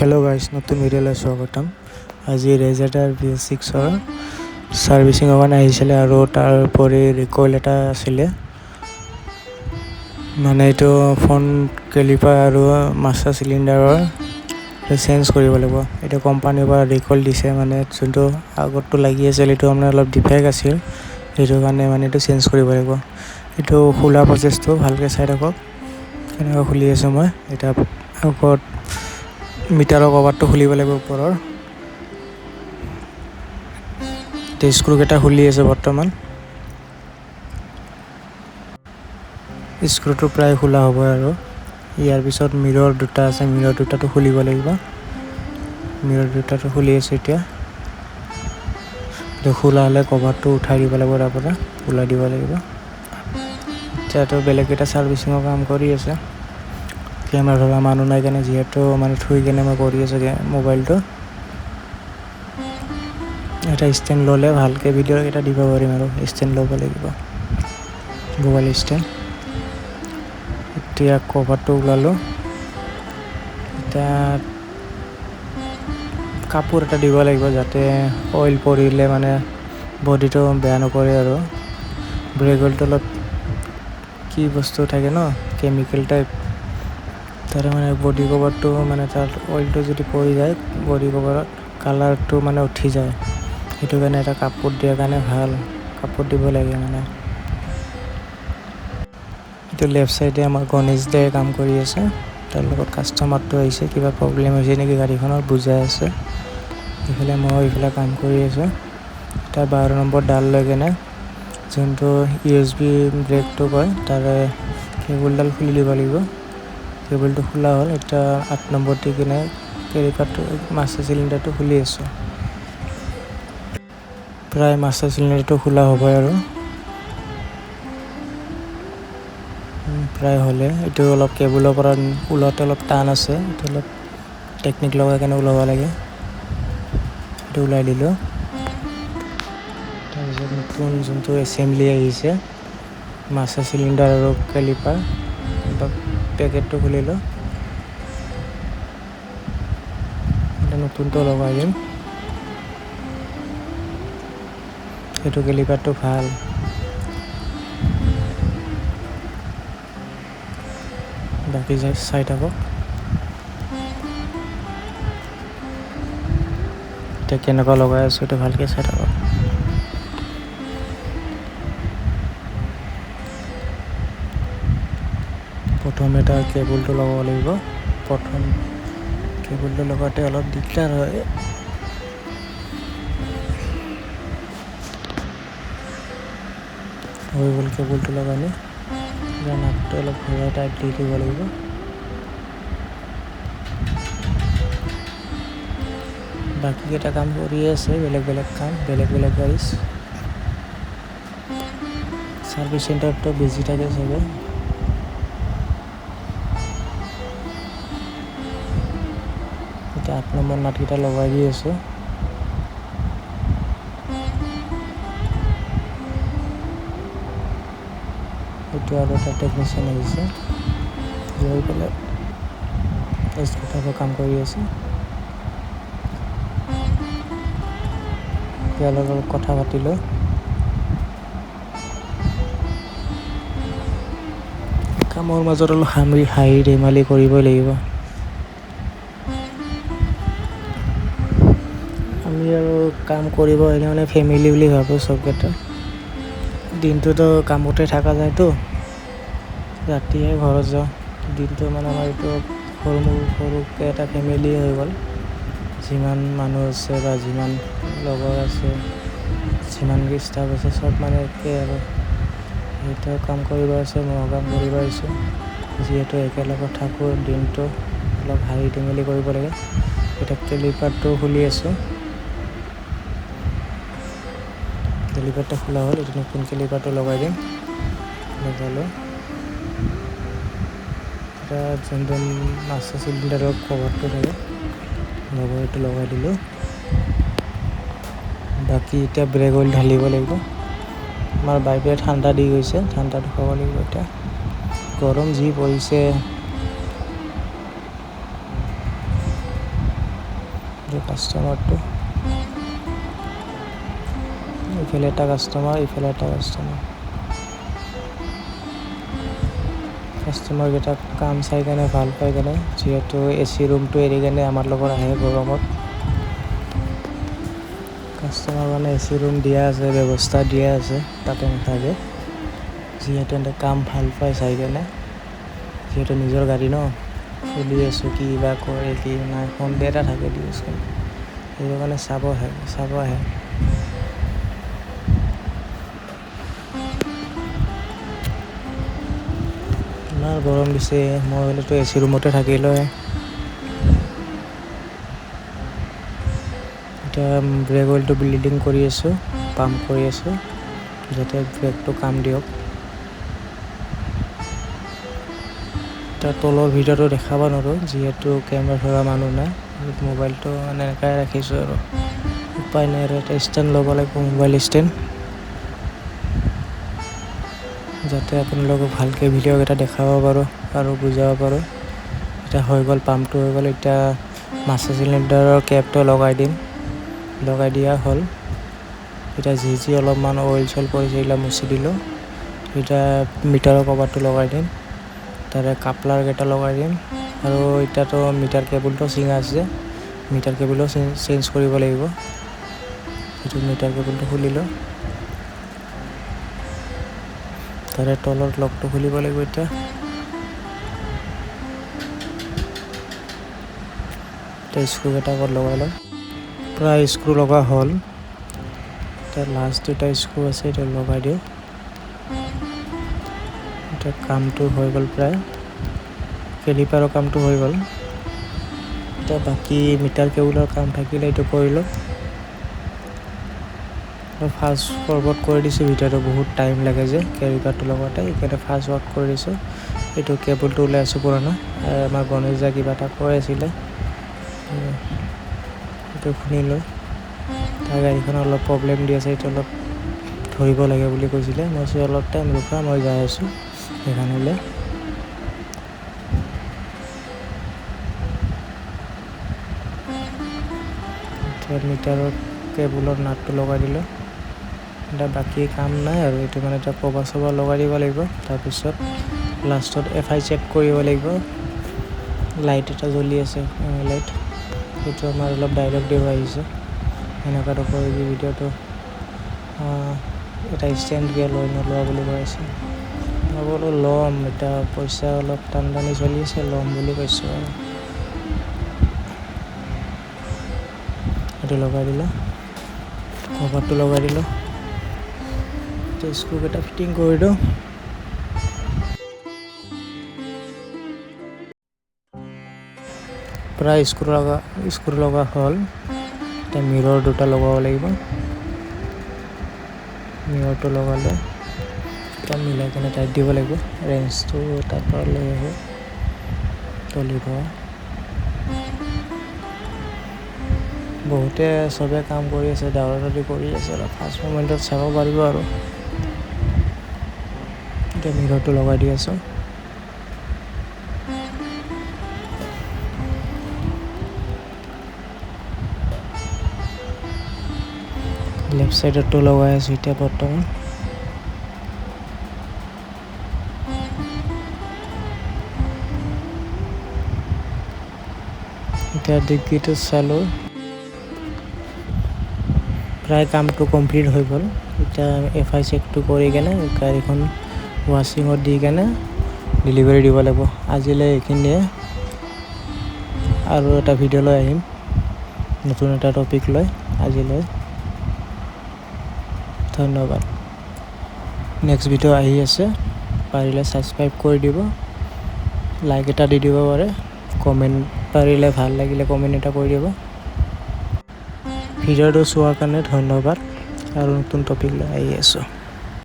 Hello' guys, নতুন ভিডিঅ'লৈ স্বাগতম। আজি ৰেজেটাৰ V6ৰ ছাৰ্ভিচিঙৰ কাৰণে আহিছিলে আৰু তাৰ উপৰি ৰিকইল এটা আছিলে। মানে এইটো ফ্ৰণ্ট কেলিপাৰ আৰু মাষ্টাৰ চিলিণ্ডাৰৰ চেঞ্জ কৰিব লাগিব। এইটো কোম্পানীৰ পৰা ৰিকইল দিছে, মানে যোনটো আগতটো লাগি আছিল এইটো মানে অলপ ডিফেক্ট আছিল, সেইটো কাৰণে মানে এইটো চেঞ্জ কৰিব লাগিব। এইটো খোলা প্ৰচেছটো ভালকৈ চাই থাকক। কেনেকৈ খুলি আছোঁ মই। এতিয়া ওপৰত মিটাৰৰ কভাৰটো খুলিব লাগিব ওপৰৰ। স্ক্ৰুকেইটা খুলি আছে বৰ্তমান। স্ক্ৰুটো প্ৰায় খোলা হ'ব আৰু ইয়াৰ পিছত মিৰৰ দুটা আছে, মিৰৰ দুটাটো খুলিব লাগিব। মিৰৰ দুটাটো খুলি আছে এতিয়া। এইটো খোলা হ'লে কভাৰটো উঠাই দিব লাগিব, তাৰ পৰা ওলাই দিব লাগিব। এতিয়াতো বেলেগ এটা ছাৰ্ভিচিঙৰ কাম কৰি আছে। কেমেৰা ধৰা মানুহ নাই কেনে, যিহেতু মানে থৈ কেনে মই কৰি আছোঁ মোবাইলটো। এটা ষ্টেণ্ড ল'লে ভালকৈ ভিডিঅ' এটা দিব পাৰিম আৰু ষ্টেণ্ড ল'ব লাগিব, মোবাইল ষ্টেণ্ড। এতিয়া কভাৰটো ওলালোঁ। এতিয়া কাপোৰ এটা দিব লাগিব, যাতে অইল পৰিলে মানে বডিটো বেয়া নকৰে আৰু। ব্ৰেক অইলটো অলপ কি বস্তু থাকে ন, কেমিকেল টাইপ। তাৰে মানে বডি কভাৰটো মানে তাত অইলটো যদি পৰি যায় বডি কভাৰত, কালাৰটো মানে উঠি যায়। সেইটো কাৰণে এটা কাপোৰ দিয়াৰ কাৰণে ভাল, কাপোৰ দিব লাগে মানে। এইটো লেফ্ট চাইডে আমাৰ গণেশ দাই কাম কৰি আছে। তাৰ লগত কাষ্টমাৰটো আহিছে, কিবা প্ৰব্লেম হৈছে নেকি গাড়ীখনৰ, বুজাই আছে। এইফালে মই এইফালে কাম কৰি আছোঁ। এটা 12 নম্বৰ ডাল লৈ কেনে, যোনটো USB ব্ৰেকটো কয়, তাৰে কেবুলডাল খুলি দিব লাগিব। কেবুলটো খোলা হ'ল। এতিয়া 8 নম্বৰ দি কিনে কেলিপাৰটো মাষ্টাৰ চিলিণ্ডাৰটো খুলি আছোঁ। প্ৰায় মাষ্টাৰ চিলিণ্ডাৰটো খোলা হ'বই আৰু প্ৰায় হ'লে। এইটো অলপ কেবুলৰ পৰা ওলাওঁতে অলপ টান আছে, এইটো অলপ টেকনিক লগাই কেনে ওলাব লাগে। এইটো ওলাই দিলোঁ। তাৰপিছত নতুন যোনটো এছেম্বলি আহিছে, মাষ্টাৰ চিলিণ্ডাৰ আৰু কেলিপাৰ, পেকেটটো খুলিলোঁ। এটা নতুনটো লগাই দিম। এইটো কেলিপাৰটো ভাল। বাকী চাই থাকক। এতিয়া কেনেকুৱা লগাই আছোঁ এইটো ভালকৈ চাই থাকক। প্ৰথমে তাৰ কেবুলটো লগাব লাগিব। প্ৰথম কেবুলটো লগাওঁতে অলপ দিগদাৰ হয়। হৈ গ'ল কেবুলটো লগালে। এতিয়া নাটটো অলপ ঘূৰাই টাইট দি দিব লাগিব। বাকীকেইটা কাম কৰি আছে, বেলেগ বেলেগ কাম, বেলেগ বেলেগ গাড়ী। ছাৰ্ভিচ চেণ্টাৰটো বিজি থাকে চাগে। এতিয়া 8 নম্বৰ নাটকেইটা লগাই দি আছোঁ। এইটো আৰু এটা টেকনিচিয়ান আহিছে, লৈ পেলাই কাম কৰি আছে। ইয়াৰ লগত কথা পাতিলোঁ। কামৰ মাজত অলপ হাঁহি ধেমালি কৰিবই লাগিব। আমি আৰু কাম কৰিব আহিলে মানে ফেমিলি বুলি ভাবোঁ চবকেইটা। দিনটোতো কামতে থকা যায়তো, ৰাতিহে ঘৰত যাওঁ। দিনটো মানে আমাৰ এইটো সৰুকৈ এটা ফেমিলি হৈ গ'ল। যিমান মানুহ আছে বা যিমান লগৰ আছে, যিমান ষ্টাফ আছে, চব মানে একেই আৰু। সিহঁতেও কাম কৰিব আছে, ময়ো কাম কৰিব আহিছোঁ। যিহেতু একেলগত থাকোঁ, দিনটো অলপ হাঁহি ধেমালি কৰিব লাগে। এতিয়া কেলিপাৰটো খুলি আছোঁ। কেলিপাৰটো খোলা হ'ল। এইটো নতুন কেলিপাৰটো লগাই দিম। লগালোঁ। এতিয়া যোনটো মাষ্টাৰ চিলিণ্ডাৰৰ কভাৰটো থাকে, এইটো লগাই দিলোঁ। বাকী এতিয়া ব্ৰেক অইল ঢালিব লাগিব। আমাৰ বাইকে ঠাণ্ডা দি গৈছে, ঠাণ্ডাটো খাব লাগিব এতিয়া। গৰম যি পৰিছে। কাষ্টমাৰটো ইফালে এটা কাষ্টমাৰ, ইফালে এটা কাষ্টমাৰকেইটাক কাম চাই কেনে ভাল পাই কেনে, যিহেতু AC ৰুমটো এৰি কেনে আমাৰ লগত আহে গৰমত। কাষ্টমাৰ মানে AC ৰুম দিয়া আছে, ব্যৱস্থা দিয়া আছে, তাতে নাথাকে। যিহেতু এনে কাম ভাল পায় চাই কেনে, যিহেতু নিজৰ গাড়ী ন, চলি আছোঁ, কি বা কৰে কি নাই, সন্দেহ এটা থাকে দিয়কচোন। সেইটো কাৰণে চাব আহে। ইমান গৰম দিছে, মই হ'লেতো AC ৰুমতে থাকিলোঁ। এতিয়া ব্ৰেক অইলটো ব্লিডিং কৰি আছোঁ, পাম্প কৰি আছোঁ, যাতে ব্ৰেকটো কাম দিয়ক। এতিয়া তলৰ ভিডিঅ'টো দেখাব নোৱাৰোঁ, যিহেতু কেমেৰা ধৰা মানুহ নাই। মোবাইলটো মানে এনেকৈ ৰাখিছোঁ আৰু উপায় নাই আৰু এটা ষ্টেণ্ড ল'ব লাগিব, মোবাইল ষ্টেণ্ড, যাতে আপোনালোকক ভালকৈ ভিডিঅ'কেইটা দেখাব পাৰোঁ আৰু বুজাব পাৰোঁ। এতিয়া হৈ গ'ল, পাম্পটো হৈ গ'ল। এতিয়া মাষ্টাৰ চিলিণ্ডাৰৰ কেপটো লগাই দিয়া হ'ল। এতিয়া যি অলপমান অইল চইল পৰিছে এইবিলাক মুচি দিলোঁ। এতিয়া মিটাৰৰ কভাৰটো লগাই দিম, তাৰে কাপলাৰকেইটা লগাই দিম, আৰু এতিয়াতো মিটাৰ কেবুলটো চিঙা আছে, মিটাৰ কেবুলো চেঞ্জ কৰিব লাগিব। সেইটো মিটাৰ কেবুলটো খুলিলোঁ, তাৰে তলৰ লকটো খুলিব লাগিব। এতিয়া স্ক্ৰুকেইটা আগত লগাই লওঁ। প্ৰায় স্ক্ৰু লগা হ'ল। এতিয়া লাষ্ট দুটা স্ক্ৰু আছে, এইটো লগাই দিওঁ। এতিয়া কামটো হৈ গ'ল, প্ৰায় কেলিপাৰৰ কামটো হৈ গ'ল। এতিয়া বাকী মিটাৰ কেবুলৰ কাম থাকিলে এইটো কৰি লওঁ। ফাষ্ট ফৰৱাৰ্ড কৰি দিছোঁ, ভিডিঅ'টো বহুত টাইম লাগে যে কেলিপাৰটো লগতে, সেইকাৰণে ফাষ্ট ৱাৰ্ক কৰি দিছোঁ। এইটো কেবুলটো ওলাই আছোঁ পুৰণা, আমাৰ গণেশ দা কিবা এটা কৈ আছিলে, এইটো শুনিলোঁ। তাৰ গাড়ীখন অলপ প্ৰব্লেম দি আছে, এইটো অলপ ধৰিব লাগে বুলি কৈছিলে। মই কৈছোঁ অলপ টাইম ৰখা, মই যাই আছোঁ সেইখনলৈ। মিটাৰৰ কেবুলৰ নাটটো লগাই দিলোঁ। এতিয়া বাকী কাম নাই আৰু, এইটো মানে এতিয়া কভাৰ চভাৰ লগাই দিব লাগিব। তাৰপিছত লাষ্টত FI চেক কৰিব লাগিব। লাইট এটা জ্বলি আছে, লাইট, সেইটো আমাৰ অলপ ডাইৰেক্ট দিব আহিছে। সেনেকুৱাটো কৰি দি ভিডিঅ'টো এটা ষ্টেণ্ড দিয়ে লৈ নোলোৱা বুলি কৈ আছে। মই বোলো ল'ম, এতিয়া পইচা অলপ টানি চলি আছে, ল'ম বুলি কৈছোঁ আৰু। এইটো লগাই দিলোঁ, কভাৰটো লগাই দিলোঁ। স্ক্ৰুকেইটা ফিটিং কৰি দিওঁ। প্ৰায় স্ক্ৰু লগা হ'ল। এতিয়া মিৰৰ দুটা লগাব লাগিব। মিৰৰটো লগালে এতিয়া মিলাই কিনে টাইট দিব লাগিব। ৰেঞ্জটো তাৰ পৰা লৈ আহি তলিৰ পৰা। বহুতে চবে কাম কৰি আছে, দাউৰা কৰি আছে, অলপ ফাৰ্ষ্ট মোমেণ্টত চাব পাৰিব আৰু। এতিয়া মিৰৰটো লগাই দি আছোঁ। লেফ্ট চাইডতো লগাই আছোঁ এতিয়া বৰ্তমান। এতিয়া ডিগ্ৰীটো চালোঁ, প্ৰায় কামটো কমপ্লিট হৈ গ'ল। এতিয়া FI চেকটো কৰি কেনে গাড়ীখন ৱাশ্বিঙত দি কেনে ডেলিভাৰী দিব লাগিব। আজিলৈ এইখিনিয়ে, আৰু এটা ভিডিঅ' লৈ আহিম নতুন এটা টপিক লৈ। আজিলৈ ধন্যবাদ। নেক্সট ভিডিঅ' আহি আছে, পাৰিলে ছাবস্ক্ৰাইব কৰি দিব, লাইক এটা দি দিব পাৰে, কমেণ্ট পাৰিলে ভাল লাগিলে কমেণ্ট এটা কৰি দিব। ভিডিঅ'টো চোৱাৰ কাৰণে ধন্যবাদ, আৰু নতুন টপিক লৈ আহি আছোঁ।